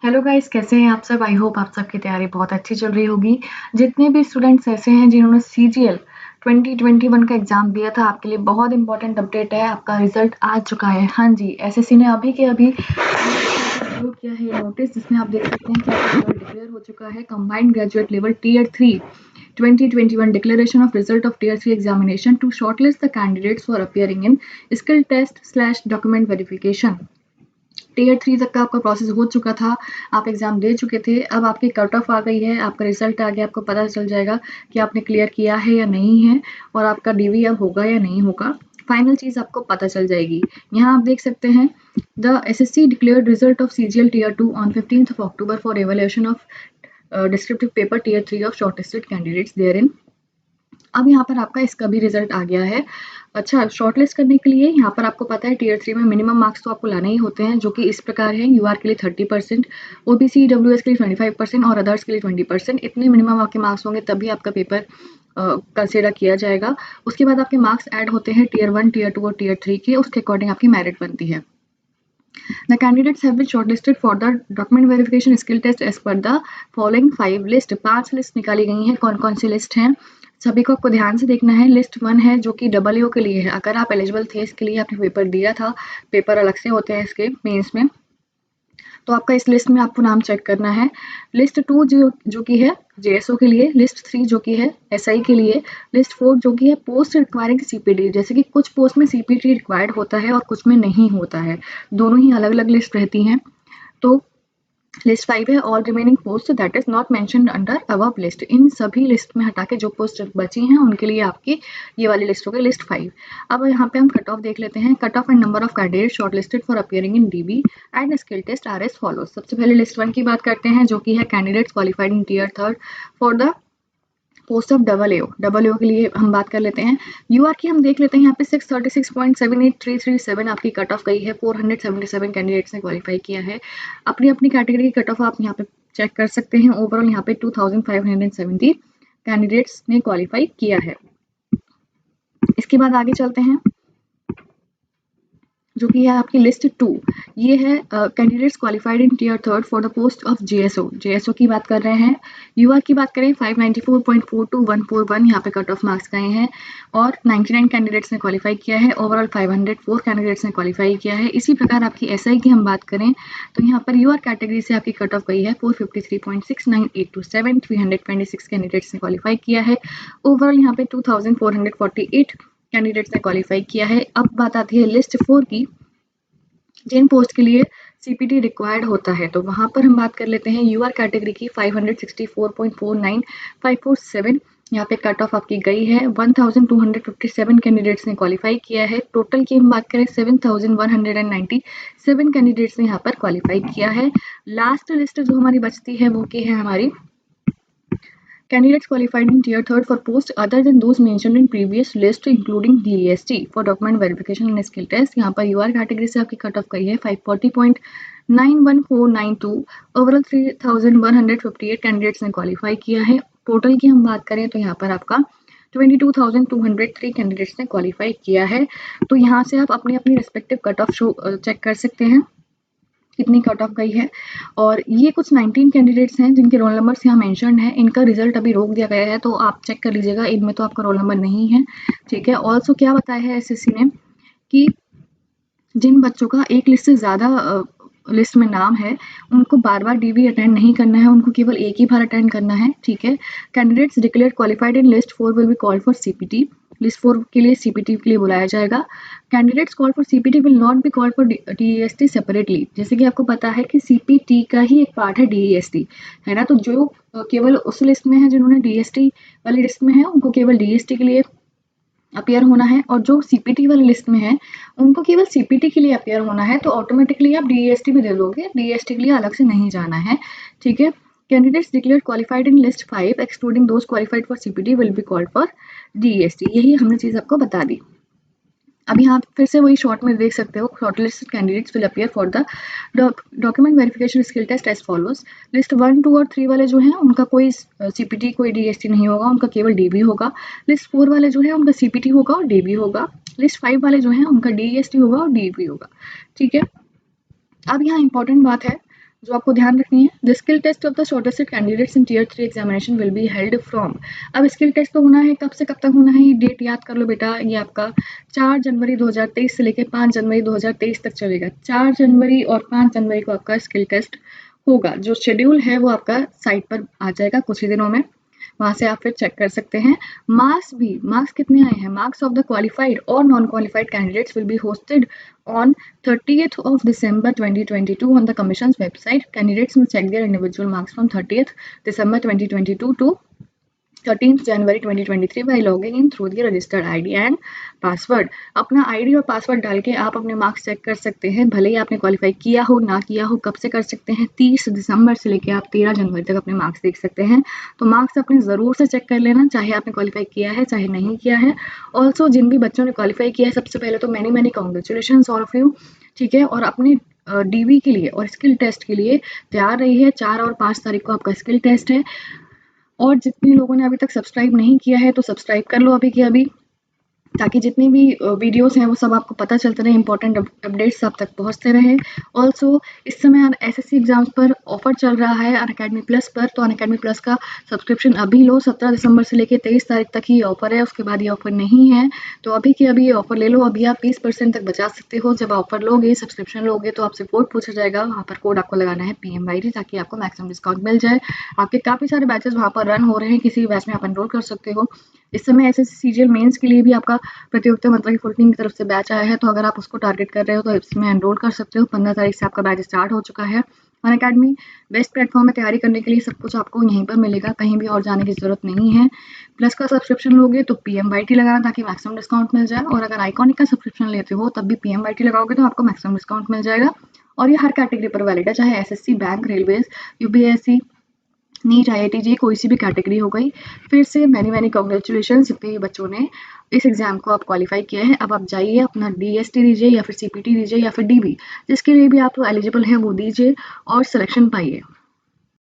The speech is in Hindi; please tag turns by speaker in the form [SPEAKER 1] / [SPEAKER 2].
[SPEAKER 1] हेलो गाइस, कैसे हैं आप सब? आई होप आप सबकी तैयारी बहुत अच्छी चल रही होगी। जितने भी स्टूडेंट्स ऐसे हैं जिन्होंने सीजीएल 2021 का एग्जाम दिया था, आपके लिए बहुत इंपॉर्टेंट अपडेट है। आपका रिजल्ट आ चुका है। हाँ जी, एसएससी ने अभी के अभी अपलोड किया है नोटिस, जिसमें आप देख सकते हैं कि आपका रिजल्ट डिक्लेयर हो चुका है। Combined graduate level tier 3 2021 declaration of result of tier 3 examination to shortlist the candidates for appearing in skill test / document verification। Tier 3 तक का आपका प्रोसेस हो चुका था, आप एग्ज़ाम दे चुके थे। अब आपकी कट ऑफ आ गई है, आपका रिजल्ट आ गया, आपको पता चल जाएगा कि आपने क्लियर किया है या नहीं है, और आपका डीवी अब होगा या नहीं होगा। फाइनल चीज़ आपको पता चल जाएगी। यहाँ आप देख सकते हैं, the SSC declared result of CGL tier 2 on 15th of October for evaluation of descriptive paper tier 3 of shortlisted candidates therein। अब यहाँ पर आपका इसका भी रिजल्ट आ गया है। अच्छा, शॉर्टलिस्ट करने के लिए यहाँ पर आपको पता है टीयर 3 में मिनिमम मार्क्स तो आपको लाने ही होते हैं, जो कि इस प्रकार है। यूआर के लिए 30%, ओबीसी डब्ल्यूएस के लिए 25% और अदर्स के लिए 20%। इतने मिनिमम आपके मार्क्स होंगे तभी आपका पेपर कंसिडर किया जाएगा। उसके बाद आपके मार्क्स ऐड होते हैं टीयर 1, टीयर 2 और टीयर 3 के, उसके अकॉर्डिंग आपकी मेरिट बनती है। The candidates have been shortlisted for the document verification skill test as per the following 5 list। 5 list निकाली गई हैं। कौन कौन सी लिस्ट हैं, सभी को आपको ध्यान से देखना है। लिस्ट 1 है जो कि डबल के लिए है। अगर आप एलिजिबल थे इसके लिए, आपने पेपर दिया था, पेपर अलग से होते हैं इसके मेंस में, तो आपका इस लिस्ट में आपको नाम चेक करना है। लिस्ट 2 जो कि है जेएसओ के लिए, लिस्ट 3 जो कि है एसआई के लिए, लिस्ट 4 जो कि है पोस्ट रिक्वायरिंग सीपीटी। जैसे कि कुछ पोस्ट में सीपीटी रिक्वायर्ड होता है और कुछ में नहीं होता है, दोनों ही अलग अलग लिस्ट रहती हैं। तो लिस्ट 5 है all remaining post that is not mentioned under above list. इन सभी लिस्ट में हटा के जो पोस्ट बची हैं उनके लिए आपकी ये वाली लिस्ट हो गई, लिस्ट 5। अब यहाँ पे हम कट ऑफ देख लेते हैं। Cut off and number of candidate shortlisted for appearing in DV and skill test are as follows. सबसे पहले लिस्ट 1 की बात करते हैं, जो कि है candidates qualified in tier 3 for the post of double A के लिए हम बात कर लेते हैं। यूआर की हम देख लेते हैं। यहाँ पे 636.78337 आपकी कट ऑफ गई है। 477 कैंडिडेट्स ने क्वालिफाई किया है। अपनी अपनी कैटेगरी की कट ऑफ आप यहाँ पे चेक कर सकते हैं। ओवरऑल यहाँ पे 2570 कैंडिडेट्स ने क्वालिफाई किया है। इसके बाद आगे चलते हैं, जो कि है आपकी लिस्ट 2। ये है candidates qualified in tier 3 for the post of JSO की बात कर रहे हैं। यूआर की बात करें 594.42141 यहाँ पे कट ऑफ मार्क्स गए हैं, और 99 कैंडिडेट्स ने क्वालिफाई किया है। ओवरऑल 504 कैंडिडेट्स ने क्वालिफाई किया है। इसी प्रकार आपकी एसआई की हम बात करें तो यहाँ पर यूआर कैटेगरी से आपकी कट ऑफ गई है 453.69827। 326 कैंडिडेट्स ने क्वालिफाई किया है। ओवरऑल यहाँ पे 2448 कैंडिडेट्स ने क्वालिफाई किया है। अब बात आती है लिस्ट 4 की, जिन पोस्ट के लिए सीपीटी रिक्वायर्ड होता है, तो वहां पर हम बात कर लेते हैं। यूआर कैटेगरी की 564.49547 यहाँ पे कट ऑफ आपकी गई है। 1257 कैंडिडेट्स ने क्वालिफाई किया है। टोटल की हम बात करें 7197 कैंडिडेट्स ने यहाँ पर क्वालिफाई किया है। लास्ट लिस्ट जो हमारी बचती है वो की है हमारी candidates qualified in tier 3 for posts other than those mentioned in previous list including DST for document verification and skill test। यहाँ पर UR कैटेगरी से आपकी कट ऑफ गई है 540.91492। ओवरऑल 3158 कैंडिडेट्स ने क्वालिफाई किया है। टोटल की हम बात करें तो यहाँ पर आपका 22,203 कैंडिडेट्स ने क्वालिफाई किया है। तो यहाँ से आप अपनी अपनी रिस्पेक्टिव कट ऑफ चेक कर सकते हैं कितनी कट ऑफ गई है। और ये कुछ 19 कैंडिडेट्स हैं जिनके रोल नंबर्स यहाँ मेंशन्ड है। इनका रिजल्ट अभी रोक दिया गया है, तो आप चेक कर लीजिएगा, इनमें तो आपका रोल नंबर नहीं है। ठीक है। ऑल्सो क्या बताया है एसएससी ने कि जिन बच्चों का एक लिस्ट से ज़्यादा लिस्ट में नाम है, उनको बार बार डीवी अटेंड नहीं करना है, उनको केवल एक ही बार अटेंड करना है। ठीक है। Candidates declare qualified in list 4 will be called for CPT. List 4 के लिए सीपीटी के लिए बुलाया जाएगा। Candidates call for CPT will not be called for DEST separately. जैसे कि आपको पता है कि सीपीटी का ही एक पार्ट है डीईएसटी, है ना। तो जो केवल उस लिस्ट में है जिन्होंने डीएसटी वाली लिस्ट में है, उनको केवल डीएसटी के लिए अपीयर होना है, और जो सीपीटी वाली लिस्ट में है उनको केवल सीपीटी के लिए अपीयर होना है। तो ऑटोमेटिकली आप डीएसटी भी दे दोगे, डीएसटी के लिए अलग से नहीं जाना है। ठीक है। Candidates declare qualified in list 5 excluding those qualified for CPT will be called for DST. यही हमने चीज़ आपको बता दी। अब यहाँ फिर से वही शॉर्ट में देख सकते हो, shortlisted candidates will appear for the document verification skill test as follows. List 1, 2 और 3 वाले जो हैं उनका कोई सीपीटी कोई डीएसटी नहीं होगा, उनका केवल डीबी होगा। लिस्ट 4 वाले जो है उनका सीपीटी होगा और डीबी होगा। लिस्ट 5 वाले जो हैं उनका डीएसटी होगा और डीबी होगा। ठीक है। अब यहाँ इंपॉर्टेंट बात है, जो आपको ध्यान रखनी है, the skill test of the shortlisted candidates in tier 3 examination will be held from. अब स्किल टेस्ट तो होना है, कब से कब तक होना है, ये डेट याद कर लो बेटा, ये आपका 4 जनवरी 2023 से लेकर 5 जनवरी 2023 तक चलेगा। 4 जनवरी और 5 जनवरी को आपका स्किल टेस्ट होगा। जो शेड्यूल है वो आपका साइट पर आ जाएगा कुछ ही दिनों में, वहां से आप फिर चेक कर सकते हैं। मार्क्स कितने आए हैं, मार्क्स ऑफ द क्वालिफाइड और non qualified candidates will be hosted on 30th of December 2022 on the Commission's website. Candidates must check their individual marks from 30th December 2022 to 13th January 2023 by logging in through the registered ID and password। अपना ID और पासवर्ड डाल के आप अपने मार्क्स चेक कर सकते हैं, भले ही आपने क्वालिफाई किया हो ना किया हो। कब से कर सकते हैं, 30 दिसंबर से लेके आप 13 जनवरी तक अपने मार्क्स देख सकते हैं। तो मार्क्स अपने ज़रूर से चेक कर लेना, चाहे आपने क्वालिफाई किया है चाहे नहीं किया है। ऑल्सो जिन भी बच्चों ने क्वालिफाई किया है, सबसे पहले तो many congratulation all of you, ठीक है। और अपने डीवी के लिए और स्किल टेस्ट के लिए तैयार रही है। 4 और 5 तारीख को आपका स्किल टेस्ट है। और जितने लोगों ने अभी तक सब्सक्राइब नहीं किया है तो सब्सक्राइब कर लो अभी के अभी, ताकि जितनी भी वीडियोस हैं वो सब आपको पता चलते रहे, इंपॉर्टेंट अपडेट्स आप तक पहुंचते रहे। ऑल्सो इस समय एसएससी एग्जाम्स पर ऑफर चल रहा है अनअकैडमी प्लस पर, तो अनअकैडमी प्लस का सब्सक्रिप्शन अभी लो। 17 दिसंबर से लेकर 23 तारीख तक ही ऑफर है, उसके बाद ये ऑफर नहीं है। तो अभी के अभी ये ऑफर ले लो, अभी आप 20% तक बचा सकते हो। जब ऑफर लोगे, सब्सक्रिप्शन लोगे, तो आपसे कोड पूछा जाएगा, वहाँ पर कोड आपको लगाना है PMYT, ताकि आपको मैक्सिमम डिस्काउंट मिल जाए। आपके काफ़ी सारे बैचेस वहाँ पर रन हो रहे हैं, किसी भी बैच में आप एनरोल कर सकते हो। इस समय एसएससी सीजीएल मेंस के लिए भी आपका प्रतियोगिता मतलब की फुल टीम की तरफ से बैच आया है, तो अगर आप उसको टारगेट कर रहे हो तो इसमें एनरोल कर सकते हो। 15 तारीख से आपका बैच स्टार्ट हो चुका है। अनअकैडमी बेस्ट प्लेटफॉर्म में तैयारी करने के लिए सब कुछ आपको यहीं पर मिलेगा, कहीं भी और जाने की जरूरत नहीं है। प्लस का सब्सक्रिप्शन लोगे तो PMYT लगाना, ताकि मैक्सिमम डिस्काउंट मिल जाए। और अगर आइकॉनिक का सब्सक्रिप्शन लेते हो तब भी PMYT लगाओगे तो आपको मैक्सिमम डिस्काउंट मिल जाएगा। और ये हर कैटेगरी पर वैलिड है, चाहे SSC, bank, railways, UPSC, NEET, IIT JEE, कोई सी भी कैटेगरी हो गई। फिर से मैनी कॉन्ग्रेचुलेशन जितने भी बच्चों ने इस एग्जाम को आप क्वालिफाई किया है। अब आप जाइए अपना DST दीजिए या फिर CPT दीजिए या फिर DB, जिसके लिए भी आप एलिजिबल हैं वो दीजिए और सिलेक्शन पाइए।